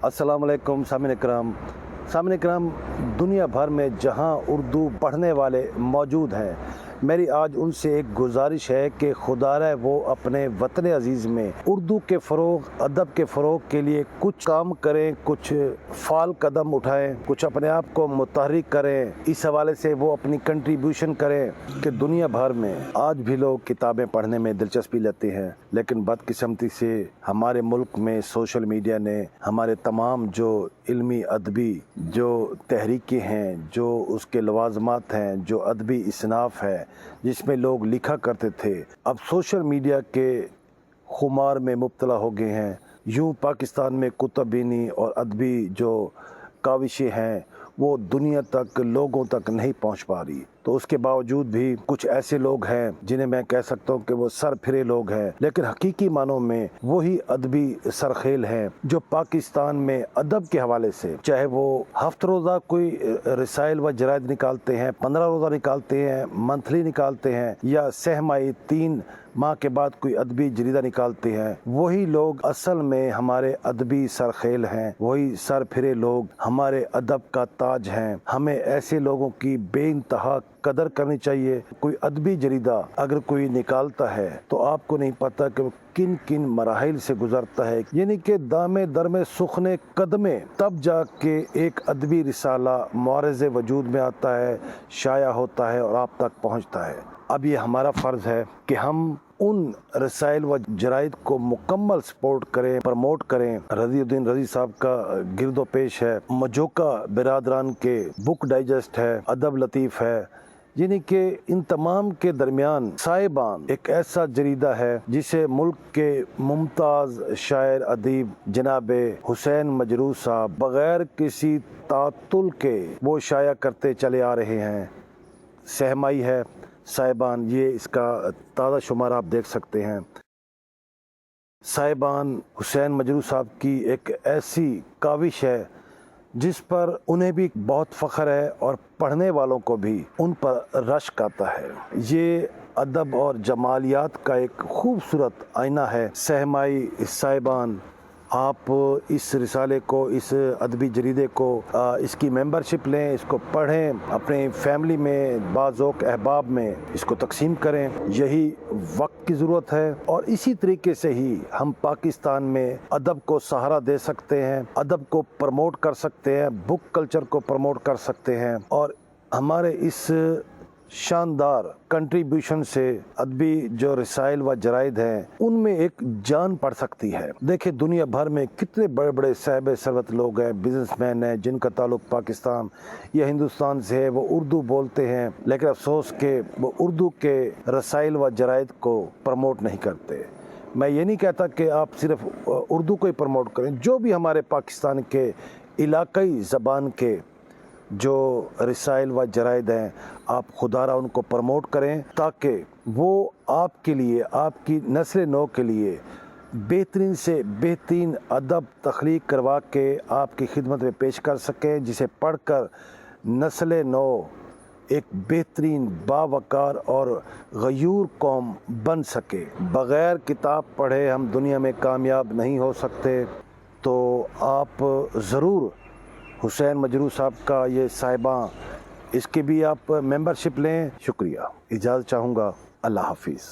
अस्सलाम वालेकुम सामने कराम, दुनिया भर में जहां उर्दू पढ़ने वाले मौजूद हैं, मेरी आज उनसे एक गुजारिश है कि खुदारा वो अपने वतन अजीज़ में उर्दू के फ़रोग़, अदब के फ़रोग़ के लिए कुछ काम करें, कुछ फ़ाल कदम उठाएं, कुछ अपने आप को मुतहर्रिक करें। इस हवाले से वो अपनी कंट्रीब्यूशन करें कि दुनिया भर में आज भी लोग किताबें पढ़ने में दिलचस्पी लेते हैं, लेकिन बदकिस्मती से हमारे मुल्क में सोशल मीडिया ने हमारे तमाम जो इल्मी अदबी जो तहरीकें हैं, जो उसके लवाज़मात हैं, जो अदबी इसनाफ़ है जिसमें लोग लिखा करते थे, अब सोशल मीडिया के खुमार में मुब्तला हो गए हैं। यूँ पाकिस्तान में कुतुबीनी और अदबी जो काविशें हैं वो दुनिया तक, लोगों तक नहीं पहुंच पा रही। तो उसके बावजूद भी कुछ ऐसे लोग हैं जिन्हें मैं कह सकता हूं कि वो सर फिरे लोग हैं, लेकिन हकीकी मानों में वही अदबी सरखेल हैं जो पाकिस्तान में अदब के हवाले से, चाहे वो हफ्त रोज़ा कोई रसाइल व जराइद निकालते हैं, 15 रोज़ा निकालते हैं, मंथली निकालते हैं, या सहमाही 3 माह के बाद कोई अदबी जरीदा निकालते हैं, वही लोग असल में हमारे अदबी सरखेल हैं। वही सर फिरे लोग हमारे अदब का ताज हैं। हमें ऐसे लोगों की बेइंतहा कदर करनी चाहिए। कोई अदबी जरीदा अगर कोई निकालता है तो आपको नहीं पता कि वो किन किन मराहिल से गुजरता है, यानी कि दामे दरमे सुखने कदमे, तब जाके एक अदबी रिसाला मुआरज़े वजूद में आता है, शाया होता है और आप तक पहुँचता है। अब ये हमारा फ़र्ज़ है कि हम उन रसाइल व जराइद को मुकम्मल सपोर्ट करें, प्रमोट करें। रज़ीउद्दीन रज़ी साहब का गिरदो पेश है, मजोका बिरादरान के बुक डाइजेस्ट है, अदब लतीफ़ है, यानी कि इन तमाम के दरमियान साहिबान एक ऐसा जरीदा है जिसे मुल्क के मुमताज़ शायर अदीब जनाब हुसैन मजरूह साहब बग़ैर किसी तातुल के वो शाया करते चले आ रहे हैं। सहमाई है साहिबान, ये इसका ताज़ा शुमार आप देख सकते हैं। साहिबान हुसैन मजरूह साहब की एक ऐसी काविश है जिस पर उन्हें भी बहुत फ़ख्र है और पढ़ने वालों को भी उन पर रश्क आता है। ये अदब और जमालियात का एक खूबसूरत आईना है। सहमाई साहिबान, आप इस रिसाले को, इस अदबी जरीदे को, इसकी मेंबरशिप लें, इसको पढ़ें, अपने फैमिली में बाज़ोक अहबाब में इसको तकसीम करें। यही वक्त की ज़रूरत है और इसी तरीके से ही हम पाकिस्तान में अदब को सहारा दे सकते हैं, अदब को प्रमोट कर सकते हैं, बुक कल्चर को प्रमोट कर सकते हैं और हमारे इस शानदार कंट्रीब्यूशन से अदबी जो रसाइल व जराइद हैं उनमें एक जान पड़ सकती है। देखिए दुनिया भर में कितने बड़े बड़े साहिब सरवत लोग हैं, बिजनेसमैन हैं, जिनका ताल्लुक पाकिस्तान या हिंदुस्तान से है, वो उर्दू बोलते हैं, लेकिन अफसोस के वो उर्दू के रसाइल व जराइद को प्रमोट नहीं करते। मैं ये नहीं कहता कि आप सिर्फ उर्दू को ही प्रमोट करें, जो भी हमारे पाकिस्तान के इलाकाई ज़बान के जो रसाइल व जराइद हैं, आप खुदारा उनको प्रमोट करें ताकि वो आपके लिए, आपकी नस्ल नौ के लिए बेहतरीन से बेहतरीन अदब तख्लीक करवा के आपकी खिदमत में पेश कर सकें, जिसे पढ़कर नस्ल नौ एक बेहतरीन बावकार और गयूर कौम बन सके। बग़ैर किताब पढ़े हम दुनिया में कामयाब नहीं हो सकते। तो आप ज़रूर हुसैन मजरूह साहब का ये साहिबा, इसके भी आप मेंबरशिप लें। शुक्रिया, इजाज़त चाहूँगा। अल्लाह हाफिज़।